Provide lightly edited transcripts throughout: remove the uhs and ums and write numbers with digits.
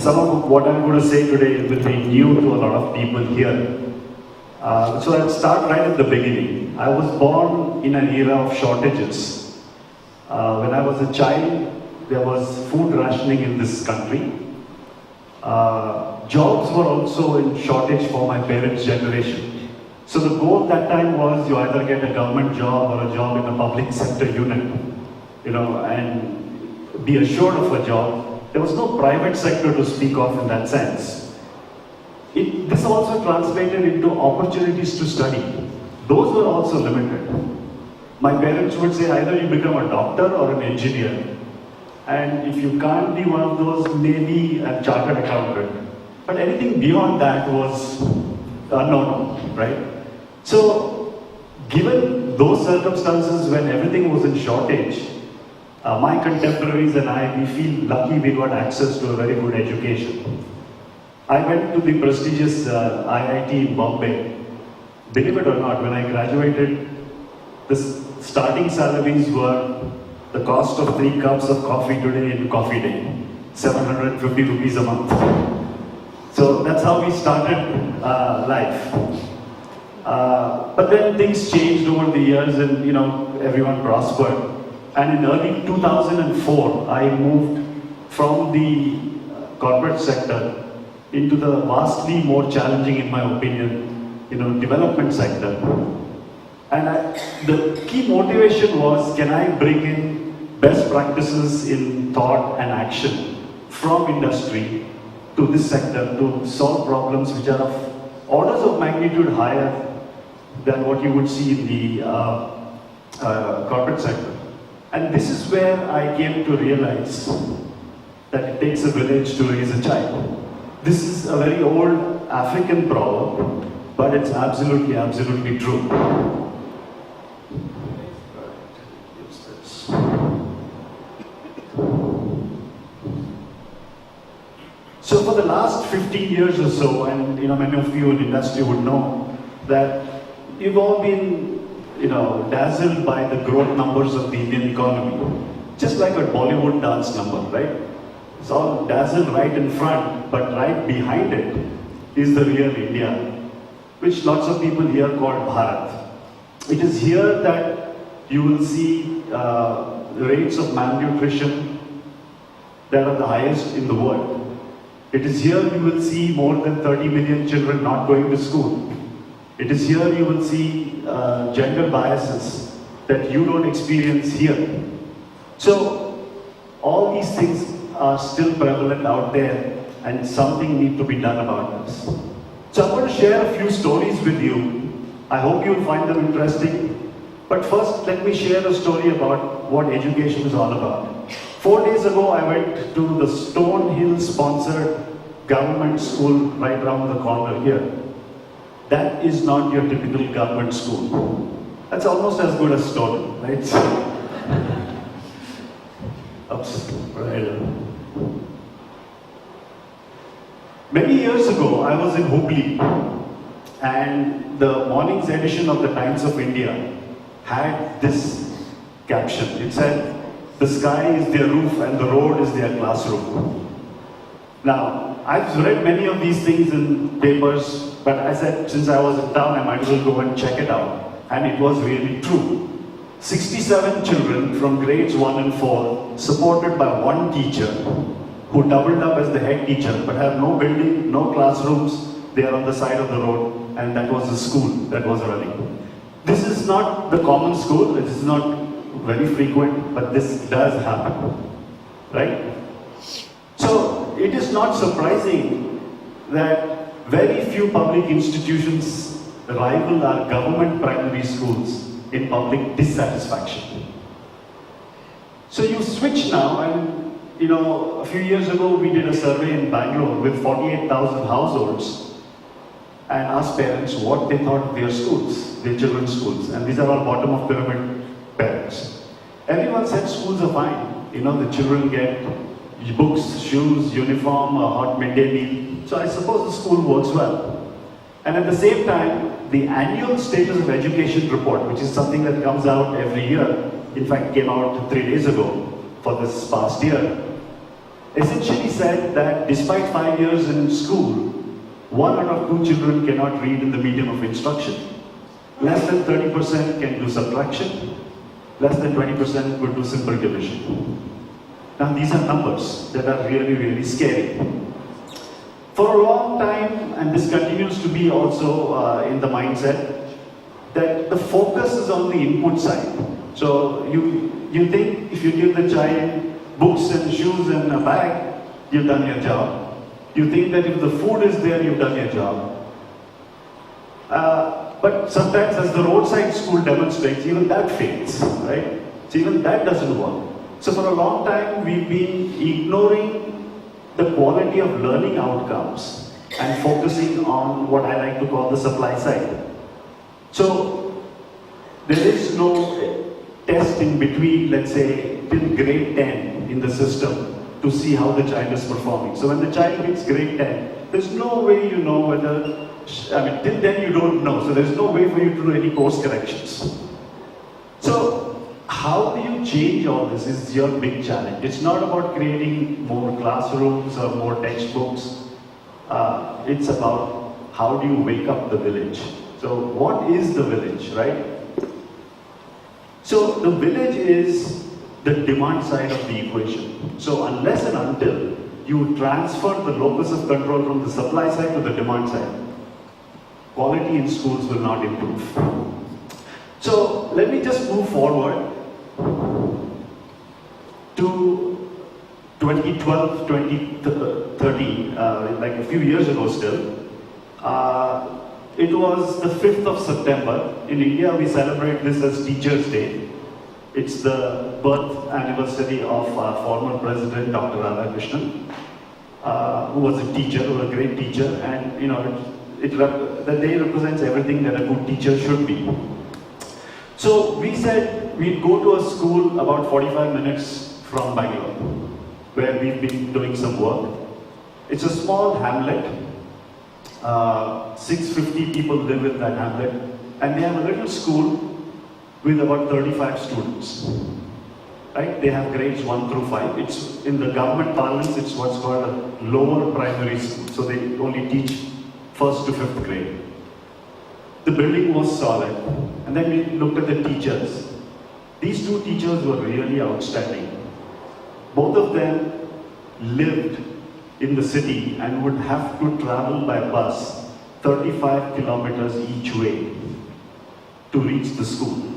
some of what I'm going to say today will be new to a lot of people here. So I'll start right at the beginning. I was born in an era of shortages. When I was a child, there was food rationing in this country. Jobs were also in shortage for my parents' generation. So the goal that time was you either get a government job or a job in a public sector unit, and be assured of a job. There was no private sector to speak of in that sense. This also translated into opportunities to study. Those were also limited. My parents would say either you become a doctor or an engineer. And if you can't be one of those, maybe a chartered accountant. But anything beyond that was unknown, right? So, given those circumstances when everything was in shortage, my contemporaries and I, we feel lucky we got access to a very good education. I went to the prestigious IIT in Bombay. Believe it or not, when I graduated, the starting salaries were the cost of 3 cups of coffee today in Coffee Day, 750 rupees a month. So that's how we started life. But then things changed over the years and everyone prospered. And in early 2004, I moved from the corporate sector into the vastly more challenging, in my opinion, development sector. And the key motivation was, can I bring in best practices in thought and action from industry to this sector to solve problems which are of orders of magnitude higher than what you would see in the corporate sector. And this is where I came to realize that it takes a village to raise a child. This is a very old African proverb, but it's absolutely, absolutely true. So for the last 15 years or so, and many of you in the industry would know that you've all been dazzled by the growth numbers of the Indian economy. Just like a Bollywood dance number, right? It's all dazzled right in front, but right behind it is the real India, which lots of people here call Bharat. It is here that you will see rates of malnutrition that are the highest in the world. It is here you will see more than 30 million children not going to school. It is here you will see gender biases that you don't experience here. So, all these things are still prevalent out there and something needs to be done about this. So I'm going to share a few stories with you. I hope you'll find them interesting. But first, let me share a story about what education is all about. 4 days ago, I went to the Stonehill sponsored government school right around the corner here. That is not your typical government school. That's almost as good as Stonehill, right? Oops, right. Many years ago, I was in Hubli, and the morning's edition of the Times of India had this caption. It said, "The sky is their roof and the road is their classroom." Now, I've read many of these things in papers, but I said, since I was in town, I might as well go and check it out. And it was really true. 67 children from grades 1 and 4, supported by one teacher, who doubled up as the head teacher, but have no building, no classrooms. They are on the side of the road, and that was the school that was running. This is not the common school, it is not very frequent, but this does happen, right? So, it is not surprising that very few public institutions rival our government primary schools in public dissatisfaction. So you switch now, and a few years ago we did a survey in Bangalore with 48,000 households and asked parents what they thought of their schools, their children's schools, and these are all bottom of pyramid parents. Everyone said schools are fine. The children get books, shoes, uniform, a hot midday meal. So I suppose the school works well. And at the same time, the annual status of education report, which is something that comes out every year, in fact came out 3 days ago for this past year, essentially said that despite 5 years in school, 1 out of 2 children cannot read in the medium of instruction. Less than 30% can do subtraction. Less than 20% could do simple division. Now these are numbers that are really, really scary. For a long time, and this continues to be also in the mindset, that the focus is on the input side. So you think if you give the child books and shoes and a bag, you've done your job. You think that if the food is there, you've done your job. But sometimes, as the roadside school demonstrates, even that fails, right? So even that doesn't work. So for a long time, we've been ignoring the quality of learning outcomes and focusing on what I like to call the supply side. So there is no test in between, let's say, till grade 10 in the system to see how the child is performing. So when the child hits grade 10, there's no way you know whether, till then you don't know. So there's no way for you to do any course corrections. So how do you change all this is your big challenge. It's not about creating more classrooms or more textbooks. It's about how do you wake up the village. So what is the village, right? So the village is the demand side of the equation. So unless and until you transfer the locus of control from the supply side to the demand side, quality in schools will not improve. So let me just move forward to 2012, 2013, like a few years ago still. It was the 5th of September. In India, we celebrate this as Teachers' Day. It's the birth anniversary of our former president, Dr. Radhakrishnan, who was a teacher, who was a great teacher, and the day represents everything that a good teacher should be. So we said we'd go to a school about 45 minutes from Bangalore, where we've been doing some work. It's a small hamlet. 650 people live in that hamlet, and they have a little school with about 35 students. Right? They have grades 1 through 5. It's in the government parlance, it's what's called a lower primary school. So they only teach 1st to 5th grade. The building was solid. And then we looked at the teachers. These 2 teachers were really outstanding. Both of them lived in the city and would have to travel by bus 35 kilometers each way to reach the school.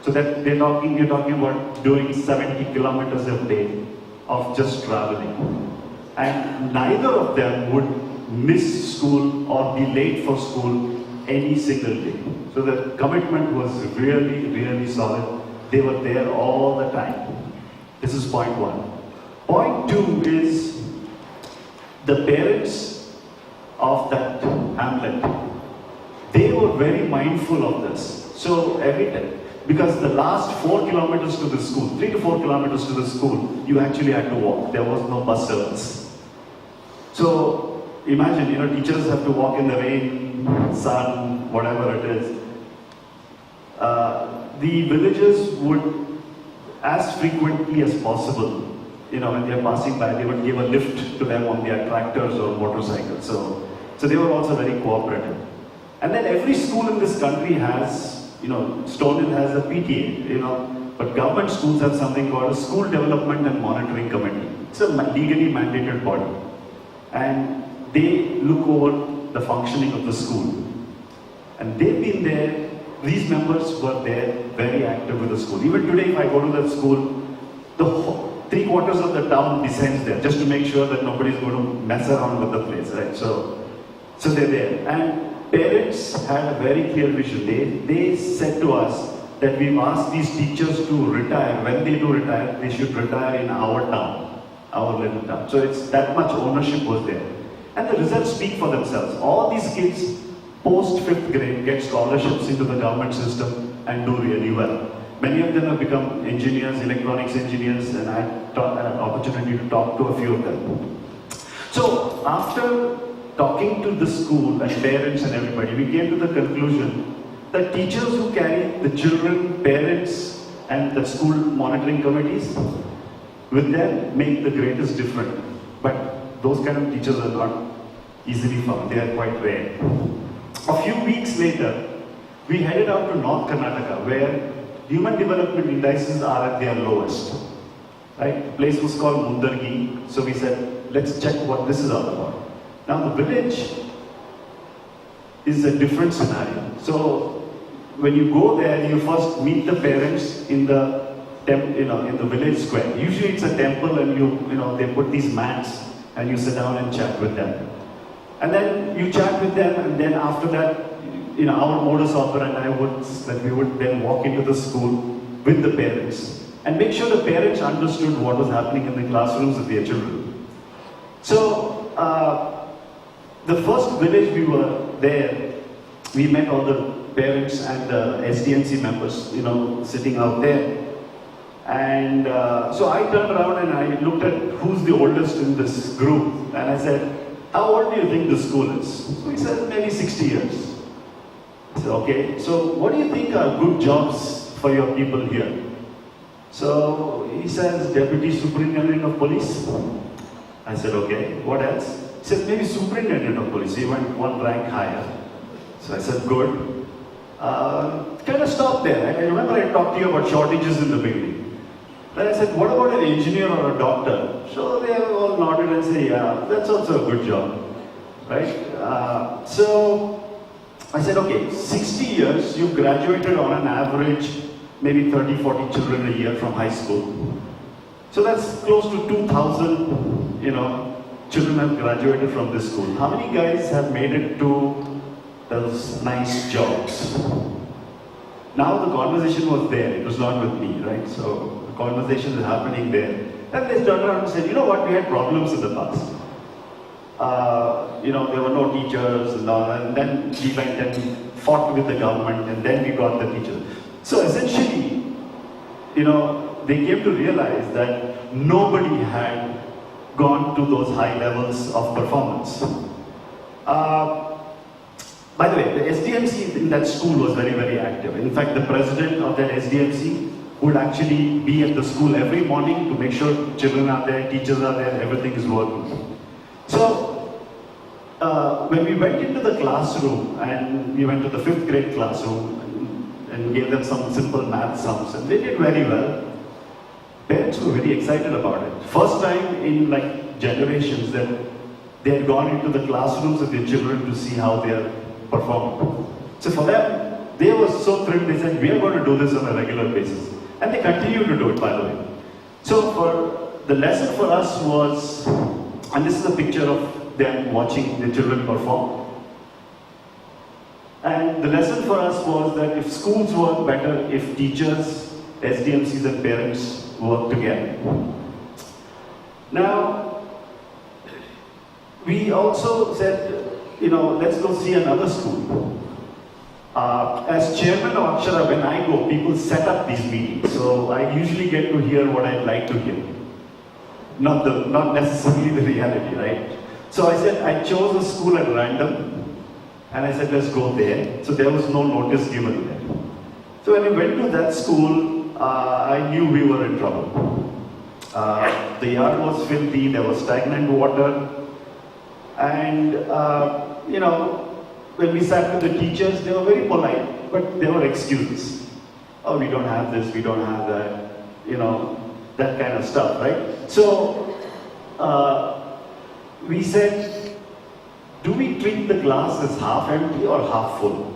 So that you're talking about doing 70 kilometers a day of just traveling. And neither of them would miss school or be late for school any single day. So the commitment was really, really solid. They were there all the time. This is point 1. Point 2 is the parents of that hamlet. They were very mindful of this. So every time, because the last 4 kilometers to the school, 3 to 4 kilometers to the school, you actually had to walk. There was no bus service. So imagine, teachers have to walk in the rain, sun, whatever it is. The villagers would, as frequently as possible, when they are passing by, they would give a lift to them on their tractors or motorcycles. So they were also very cooperative. And then every school in this country has, Stonehill has a PTA, but government schools have something called a School Development and Monitoring Committee. It's a legally mandated body. And they look over the functioning of the school. And they've been there, these members were there, very active with the school. Even today, if I go to the school, the 3/4 of the town descends there, just to make sure that nobody's going to mess around with the place, right? So they're there. And parents had a very clear vision. They said to us that we've asked these teachers to retire. When they do retire, they should retire in our town, our little town. So it's that much ownership was there. And the results speak for themselves. All these kids, post 5th grade, get scholarships into the government system and do really well. Many of them have become engineers, electronics engineers, and I had an opportunity to talk to a few of them. So after talking to the school and parents and everybody, we came to the conclusion that teachers who carry the children, parents, and the school monitoring committees, with them make the greatest difference. But those kind of teachers are not easily found, they are quite rare. A few weeks later, we headed out to North Karnataka, where human development indices are at their lowest. Right? The place was called Mundargi, so we said, let's check what this is all about. Now the village is a different scenario. So when you go there, you first meet the parents in the in the village square. Usually it's a temple, and they put these mats and you sit down and chat with them. And then you chat with them, and then after that, our modus operandi was that we would then walk into the school with the parents and make sure the parents understood what was happening in the classrooms of their children. So the first village we were there, we met all the parents and the SDMC members, sitting out there. And so I turned around and I looked at who's the oldest in this group, and I said, how old do you think the school is? So he said, maybe 60 years. I said, okay, so what do you think are good jobs for your people here? So he says, Deputy Superintendent of Police. I said, okay, what else? He said, maybe Superintendent of Police. He went one rank higher. So I said, good. Kind of stopped there. I remember I talked to you about shortages in the beginning. Then I said, what about an engineer or a doctor? So they all nodded and said, yeah, that's also a good job. Right? So I said, okay, 60 years, you graduated on an average, maybe 30, 40 children a year from high school. So that's close to 2,000, children have graduated from this school. How many guys have made it to those nice jobs? Now the conversation was there, it was not with me, right? So the conversation is happening there. And they turned around and said, you know what, we had problems in the past. There were no teachers and all, and then we went and fought with the government, and then we got the teachers. So essentially, they came to realize that nobody had gone to those high levels of performance. By the way, the SDMC in that school was very, very active. In fact, the president of that SDMC would actually be at the school every morning to make sure children are there, teachers are there, everything is working. So, when we went into the classroom, and we went to the 5th grade classroom and gave them some simple math sums, and they did very well. Parents were very excited about it. First time in generations that they had gone into the classrooms of their children to see how they are performing. So for them, they were so thrilled, they said, we are going to do this on a regular basis. And they continue to do it, by the way. So for the lesson for us was, and this is a picture of them watching the children perform. And the lesson for us was that if schools work better, if teachers, SDMCs and parents work together. Now, we also said, let's go see another school. As chairman of Akshara, when I go, people set up these meetings. So I usually get to hear what I'd like to hear. Not necessarily the reality, right? So I said, I chose a school at random, and I said, let's go there. So there was no notice given there. So when we went to that school, I knew we were in trouble. The yard was filthy, there was stagnant water, and when we sat with the teachers, they were very polite, but there were excuses. Oh, we don't have this, we don't have that, that kind of stuff, right? So we said, do we treat the glass as half empty or half full?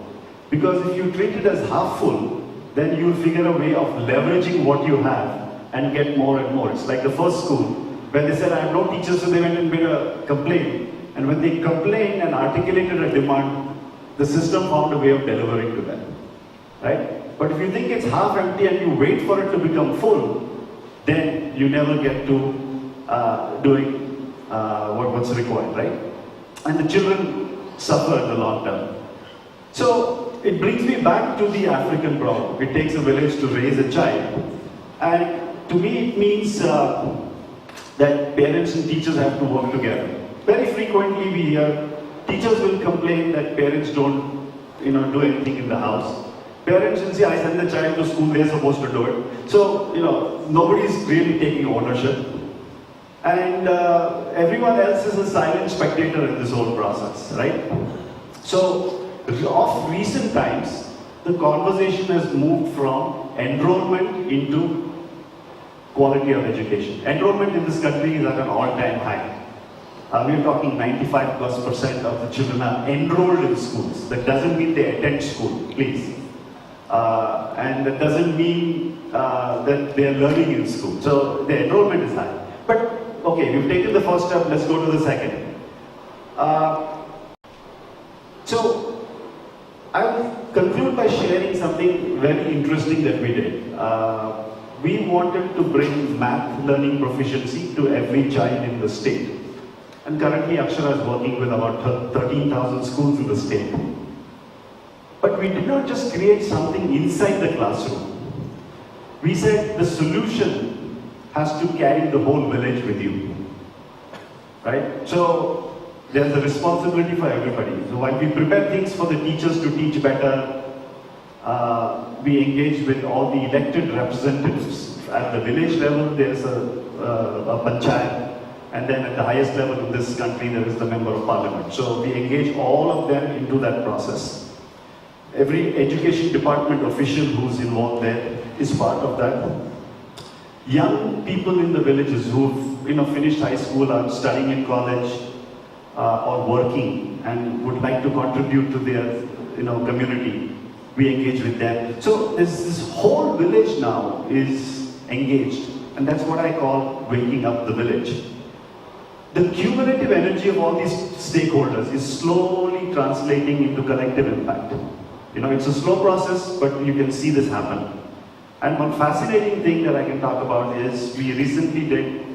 Because if you treat it as half full, then you'll figure a way of leveraging what you have and get more and more. It's like the first school, where they said, I have no teachers, so they went and made a complaint. And when they complained and articulated a demand, the system found a way of delivering to them, right? But if you think it's half empty and you wait for it to become full, then you never get to doing what's required, right? And the children suffer in the long term. So it brings me back to the African proverb. It takes a village to raise a child. And to me it means that parents and teachers have to work together. Very frequently we hear teachers will complain that parents don't do anything in the house. Parents will say, I send the child to school, they're supposed to do it. So, nobody's really taking ownership. And everyone else is a silent spectator in this whole process, right? So, of recent times, the conversation has moved from enrollment into quality of education. Enrollment in this country is at an all-time high. We're talking 95+% of the children are enrolled in schools. That doesn't mean they attend school, please. And that doesn't mean that they're learning in school. So the enrollment is high. But okay, we've taken the first step, let's go to the second. So I will conclude by sharing something very interesting that we did. We wanted to bring math learning proficiency to every child in the state. And currently Akshara is working with about 13,000 schools in the state. But we did not just create something inside the classroom. We said the solution has to carry the whole village with you. Right? So there's a responsibility for everybody. So while we prepare things for the teachers to teach better, we engage with all the elected representatives. At the village level, there's a panchayat. And then at the highest level in this country, there is the member of parliament. So we engage all of them into that process. Every education department official who's involved there is part of that. Young people in the villages who've finished high school, are studying in college, or working and would like to contribute to their community, we engage with them. So this whole village now is engaged, and that's what I call waking up the village. The cumulative energy of all these stakeholders is slowly translating into collective impact. It's a slow process, but you can see this happen. And one fascinating thing that I can talk about is we recently did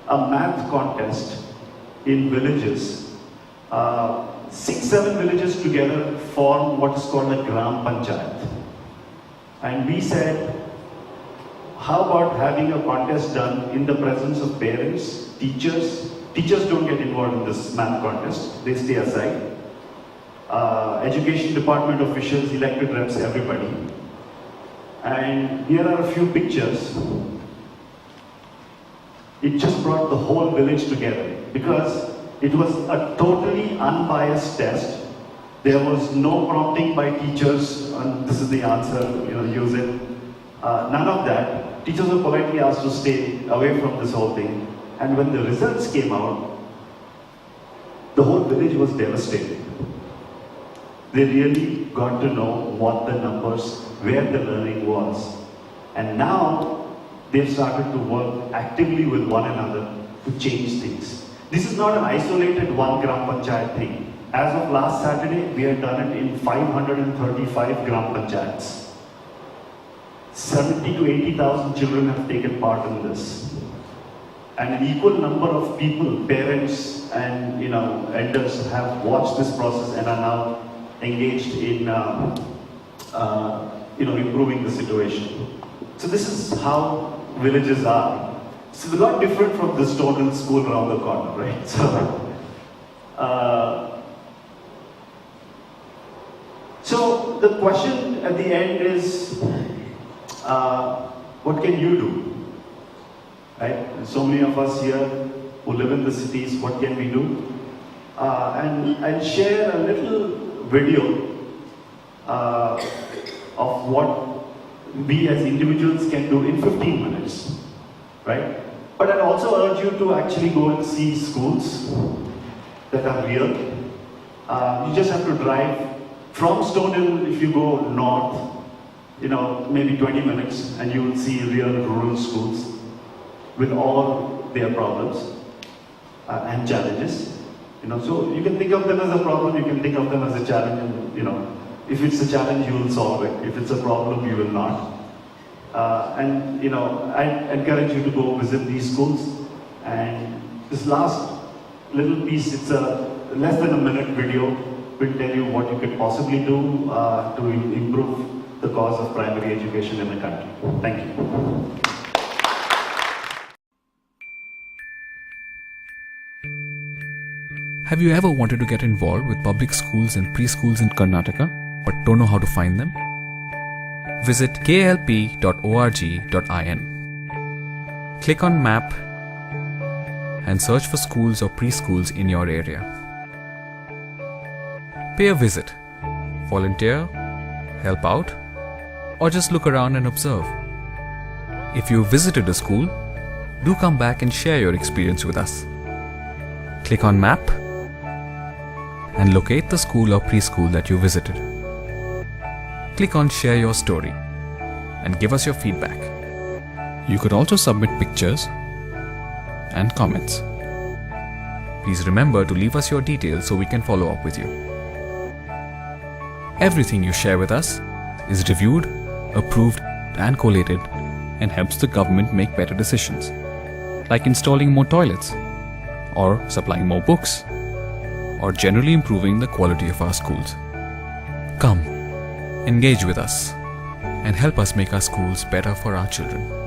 a math contest in villages. 6-7 villages together form what is called a Gram Panchayat. And we said, how about having a contest done in the presence of parents, teachers? Teachers don't get involved in this math contest, they stay aside. Education department officials, elected reps, everybody. And here are a few pictures. It just brought the whole village together because it was a totally unbiased test. There was no prompting by teachers, and this is the answer, use it. None of that. Teachers were politely asked to stay away from this whole thing. And when the results came out, the whole village was devastated. They really got to know what the numbers, where the learning was. And now they've started to work actively with one another to change things. This is not an isolated one Gram Panchayat thing. As of last Saturday, we had done it in 535 Gram Panchayats. 70 to 80,000 children have taken part in this. And an equal number of people, parents and elders have watched this process and are now engaged in improving the situation. So this is how villages are. It's a lot different from the Stonehill school around the corner, right? So the question at the end is, what can you do? Right? So many of us here who live in the cities, what can we do? And I'll share a little video of what we as individuals can do in 15 minutes, right? But I'd also urge you to actually go and see schools that are real. You just have to drive from Stonehill. If you go north, maybe 20 minutes, and you will see real rural schools with all their problems and challenges. So you can think of them as a problem, you can think of them as a challenge, and if it's a challenge, you will solve it. If it's a problem, you will not. I encourage you to go visit these schools. And this last little piece, it's a less than a minute video, will tell you what you could possibly do to improve the cause of primary education in the country. Thank you. Have you ever wanted to get involved with public schools and preschools in Karnataka, but don't know how to find them? visit klp.org.in. Click on Map and search for schools or preschools in your area. Pay a visit, volunteer, help out, or just look around and observe. If you visited a school, do come back and share your experience with us. Click on Map and locate the school or preschool that you visited. Click on Share Your Story and give us your feedback. You could also submit pictures and comments. Please remember to leave us your details so we can follow up with you. Everything you share with us is reviewed, approved, and collated and helps the government make better decisions, like installing more toilets, or supplying more books, or generally improving the quality of our schools. Come, engage with us, and help us make our schools better for our children.